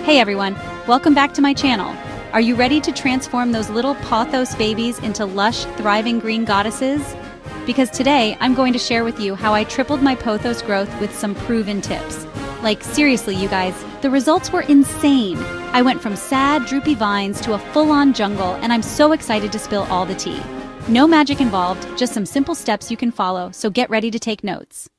Hey everyone, welcome back to my channel. Are you ready to transform those little pothos babies into lush, thriving green goddesses? Because today, I'm going to share with you how I tripled my pothos growth with some proven tips. Like, seriously, you guys, the results were insane. I went from sad, droopy vines to a full-on jungle, and I'm so excited to spill all the tea. No magic involved, just some simple steps you can follow, so get ready to take notes.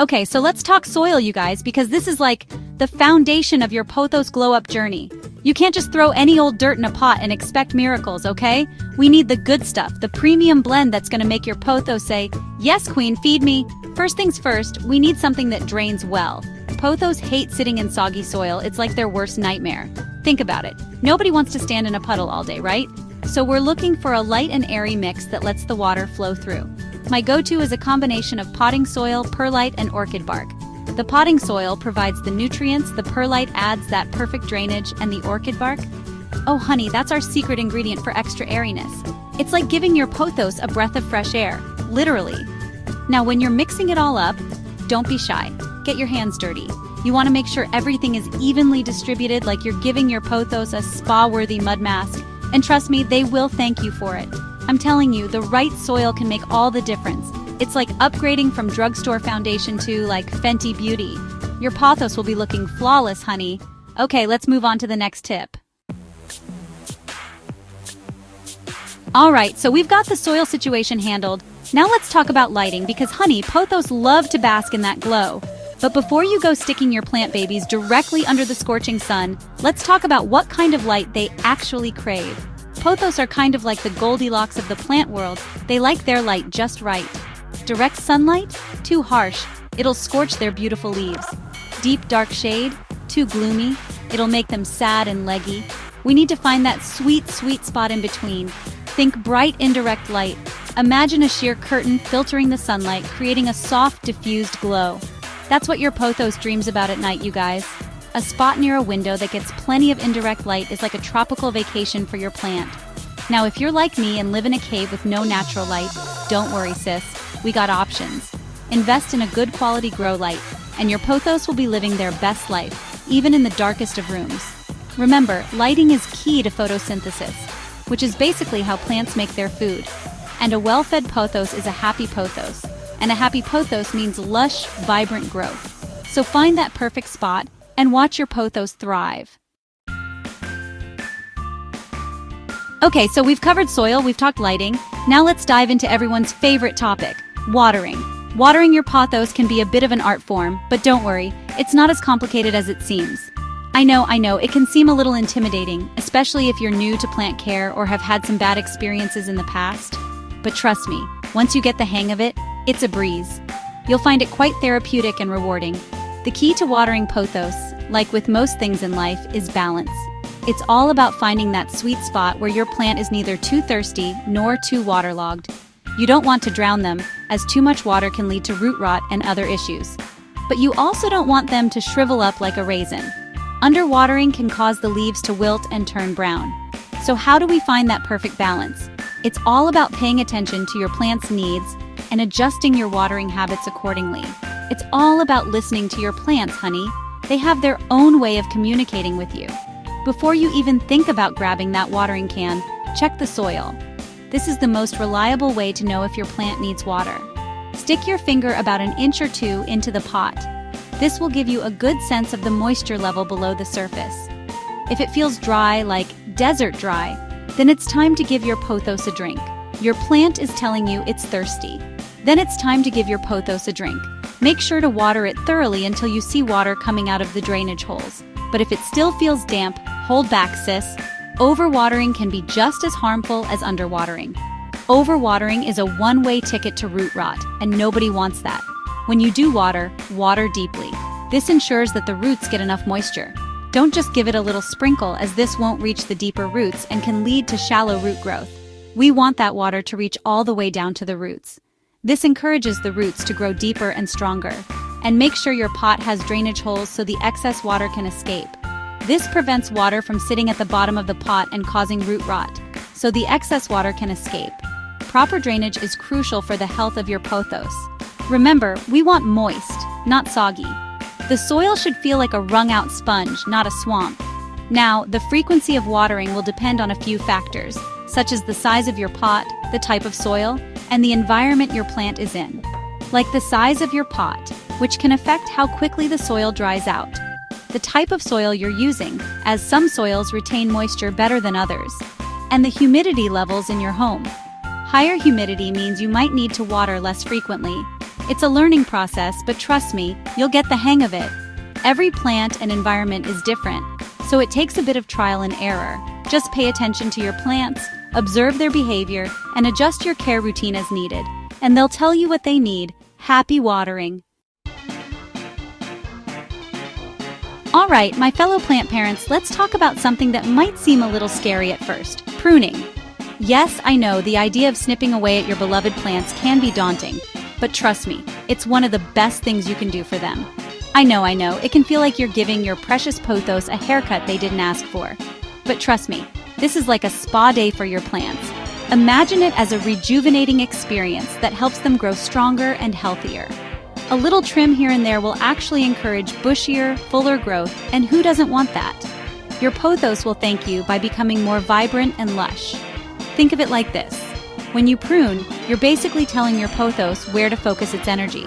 Okay, so let's talk soil, you guys, because this is like the foundation of your pothos glow-up journey. You can't just throw any old dirt in a pot and expect miracles, okay? We need the good stuff, the premium blend that's gonna make your pothos say, "Yes, queen, feed me." First things first, we need something that drains well. Pothos hate sitting in soggy soil. It's like their worst nightmare. Think about it. Nobody wants to stand in a puddle all day, right? So we're looking for a light and airy mix that lets the water flow through. My go-to is a combination of potting soil, perlite, and orchid bark. The potting soil provides the nutrients, the perlite adds that perfect drainage, and the orchid bark? Oh honey, that's our secret ingredient for extra airiness. It's like giving your pothos a breath of fresh air, literally. Now when you're mixing it all up, don't be shy. Get your hands dirty. You want to make sure everything is evenly distributed, like you're giving your pothos a spa-worthy mud mask. And trust me, they will thank you for it. I'm telling you, the right soil can make all the difference. It's like upgrading from drugstore foundation to, like, Fenty Beauty. Your pothos will be looking flawless, honey. Okay, let's move on to the next tip. Alright, so we've got the soil situation handled. Now let's talk about lighting, because honey, pothos love to bask in that glow. But before you go sticking your plant babies directly under the scorching sun, let's talk about what kind of light they actually crave. Pothos are kind of like the Goldilocks of the plant world. They like their light just right. Direct sunlight? Too harsh. It'll scorch their beautiful leaves. Deep dark shade? Too gloomy. It'll make them sad and leggy. We need to find that sweet, sweet spot in between. Think bright indirect light. Imagine a sheer curtain filtering the sunlight, creating a soft, diffused glow. That's what your pothos dreams about at night, you guys. A spot near a window that gets plenty of indirect light is like a tropical vacation for your plant. Now, if you're like me and live in a cave with no natural light, don't worry, sis. We got options. Invest in a good quality grow light, and your pothos will be living their best life, even in the darkest of rooms. Remember, lighting is key to photosynthesis, which is basically how plants make their food. And a well-fed pothos is a happy pothos. And a happy pothos means lush, vibrant growth. So find that perfect spot and watch your pothos thrive. Okay, so we've covered soil, we've talked lighting. Now let's dive into everyone's favorite topic, watering. Watering your pothos can be a bit of an art form, but don't worry, it's not as complicated as it seems. I know, it can seem a little intimidating, especially if you're new to plant care or have had some bad experiences in the past. But trust me, once you get the hang of it, it's a breeze. You'll find it quite therapeutic and rewarding. The key to watering pothos, like with most things in life, is balance. It's all about finding that sweet spot where your plant is neither too thirsty nor too waterlogged. You don't want to drown them, as too much water can lead to root rot and other issues. But you also don't want them to shrivel up like a raisin. Underwatering can cause the leaves to wilt and turn brown. So how do we find that perfect balance? It's all about paying attention to your plant's needs and adjusting your watering habits accordingly. It's all about listening to your plants, honey. They have their own way of communicating with you. Before you even think about grabbing that watering can, check the soil. This is the most reliable way to know if your plant needs water. Stick your finger about an inch or two into the pot. This will give you a good sense of the moisture level below the surface. If it feels dry, like desert dry, then it's time to give your pothos a drink. Your plant is telling you it's thirsty. Then it's time to give your pothos a drink. Make sure to water it thoroughly until you see water coming out of the drainage holes. But if it still feels damp, hold back, sis. Overwatering can be just as harmful as underwatering. Overwatering is a one-way ticket to root rot, and nobody wants that. When you do water, water deeply. This ensures that the roots get enough moisture. Don't just give it a little sprinkle, as this won't reach the deeper roots and can lead to shallow root growth. We want that water to reach all the way down to the roots. This encourages the roots to grow deeper and stronger. And make sure your pot has drainage holes so the excess water can escape. This prevents water from sitting at the bottom of the pot and causing root rot, so the excess water can escape. Proper drainage is crucial for the health of your pothos. Remember, we want moist, not soggy. The soil should feel like a wrung-out sponge, not a swamp. Now, the frequency of watering will depend on a few factors, such as the size of your pot, the type of soil, and the environment your plant is in. Like the size of your pot, which can affect how quickly the soil dries out. The type of soil you're using, as some soils retain moisture better than others. And the humidity levels in your home. Higher humidity means you might need to water less frequently. It's a learning process, but trust me, you'll get the hang of it. Every plant and environment is different, so it takes a bit of trial and error. Just pay attention to your plants, observe their behavior, and adjust your care routine as needed. And they'll tell you what they need. Happy watering! Alright, my fellow plant parents, let's talk about something that might seem a little scary at first. Pruning. Yes, I know, the idea of snipping away at your beloved plants can be daunting. But trust me, it's one of the best things you can do for them. I know, it can feel like you're giving your precious pothos a haircut they didn't ask for. But trust me, this is like a spa day for your plants. Imagine it as a rejuvenating experience that helps them grow stronger and healthier. A little trim here and there will actually encourage bushier, fuller growth, and who doesn't want that? Your pothos will thank you by becoming more vibrant and lush. Think of it like this. When you prune, you're basically telling your pothos where to focus its energy.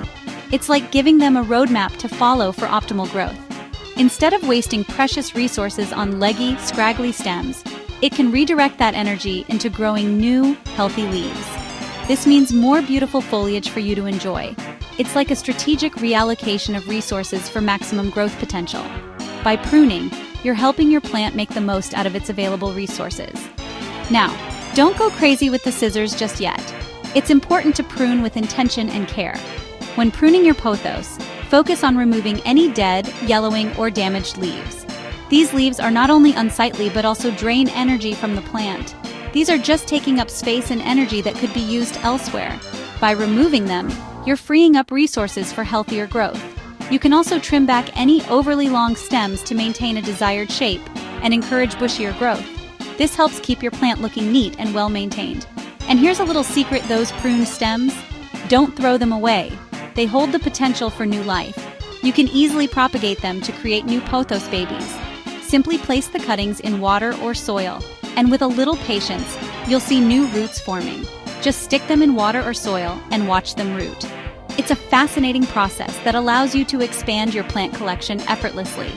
It's like giving them a roadmap to follow for optimal growth. Instead of wasting precious resources on leggy, scraggly stems, it can redirect that energy into growing new, healthy leaves. This means more beautiful foliage for you to enjoy. It's like a strategic reallocation of resources for maximum growth potential. By pruning, you're helping your plant make the most out of its available resources. Now, don't go crazy with the scissors just yet. It's important to prune with intention and care. When pruning your pothos, focus on removing any dead, yellowing, or damaged leaves. These leaves are not only unsightly but also drain energy from the plant. These are just taking up space and energy that could be used elsewhere. By removing them, you're freeing up resources for healthier growth. You can also trim back any overly long stems to maintain a desired shape and encourage bushier growth. This helps keep your plant looking neat and well-maintained. And here's a little secret: those pruned stems, don't throw them away. They hold the potential for new life. You can easily propagate them to create new pothos babies. Simply place the cuttings in water or soil, and with a little patience, you'll see new roots forming. Just stick them in water or soil and watch them root. It's a fascinating process that allows you to expand your plant collection effortlessly.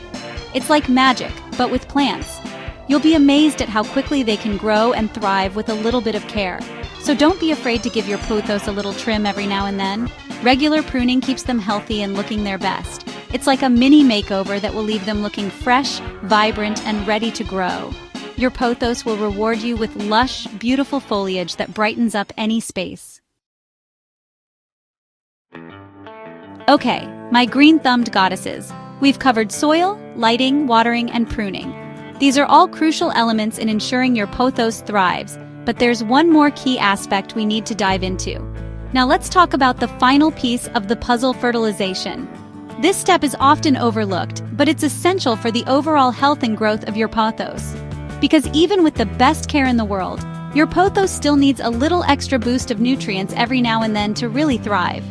It's like magic, but with plants. You'll be amazed at how quickly they can grow and thrive with a little bit of care. So don't be afraid to give your pothos a little trim every now and then. Regular pruning keeps them healthy and looking their best. It's like a mini makeover that will leave them looking fresh, vibrant, and ready to grow. Your pothos will reward you with lush, beautiful foliage that brightens up any space. Okay, my green-thumbed goddesses. We've covered soil, lighting, watering, and pruning. These are all crucial elements in ensuring your pothos thrives, but there's one more key aspect we need to dive into. Now let's talk about the final piece of the puzzle: fertilization. This step is often overlooked, but it's essential for the overall health and growth of your pothos. Because even with the best care in the world, your pothos still needs a little extra boost of nutrients every now and then to really thrive.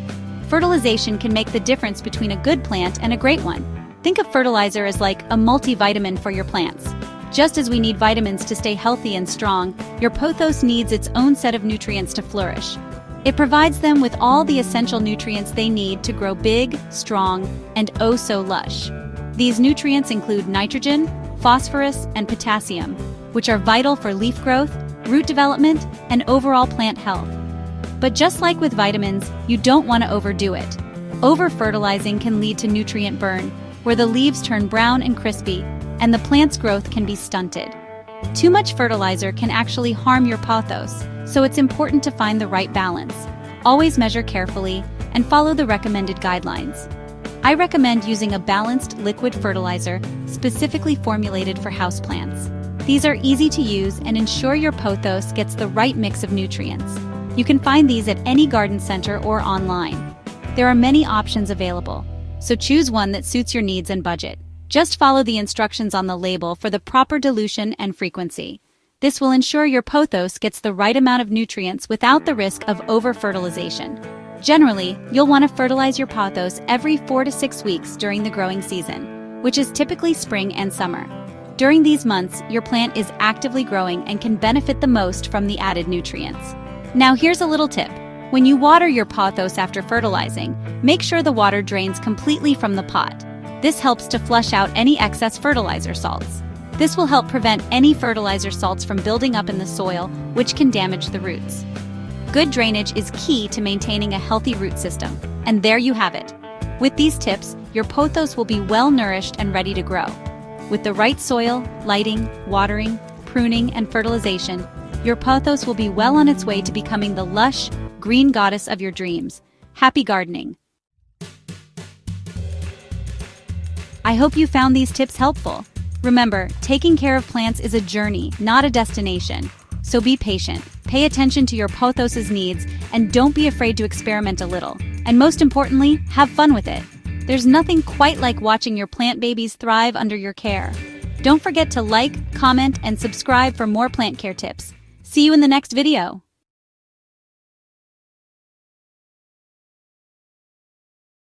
Fertilization can make the difference between a good plant and a great one. Think of fertilizer as like a multivitamin for your plants. Just as we need vitamins to stay healthy and strong, your pothos needs its own set of nutrients to flourish. It provides them with all the essential nutrients they need to grow big, strong, and oh so lush. These nutrients include nitrogen, phosphorus, and potassium, which are vital for leaf growth, root development, and overall plant health. But just like with vitamins, you don't want to overdo it. Over-fertilizing can lead to nutrient burn, where the leaves turn brown and crispy, and the plant's growth can be stunted. Too much fertilizer can actually harm your pothos, so it's important to find the right balance. Always measure carefully and follow the recommended guidelines. I recommend using a balanced liquid fertilizer specifically formulated for houseplants. These are easy to use and ensure your pothos gets the right mix of nutrients. You can find these at any garden center or online. There are many options available, so choose one that suits your needs and budget. Just follow the instructions on the label for the proper dilution and frequency. This will ensure your pothos gets the right amount of nutrients without the risk of over-fertilization. Generally, you'll want to fertilize your pothos every 4 to 6 weeks during the growing season, which is typically spring and summer. During these months, your plant is actively growing and can benefit the most from the added nutrients. Now here's a little tip. When you water your pothos after fertilizing, make sure the water drains completely from the pot. This helps to flush out any excess fertilizer salts. This will help prevent any fertilizer salts from building up in the soil, which can damage the roots. Good drainage is key to maintaining a healthy root system, and there you have it. With these tips, your pothos will be well nourished and ready to grow. With the right soil, lighting, watering, pruning, and fertilization, your pothos will be well on its way to becoming the lush, green goddess of your dreams. Happy gardening! I hope you found these tips helpful. Remember, taking care of plants is a journey, not a destination. So be patient, pay attention to your pothos's needs, and don't be afraid to experiment a little. And most importantly, have fun with it. There's nothing quite like watching your plant babies thrive under your care. Don't forget to like, comment, and subscribe for more plant care tips. See you in the next video.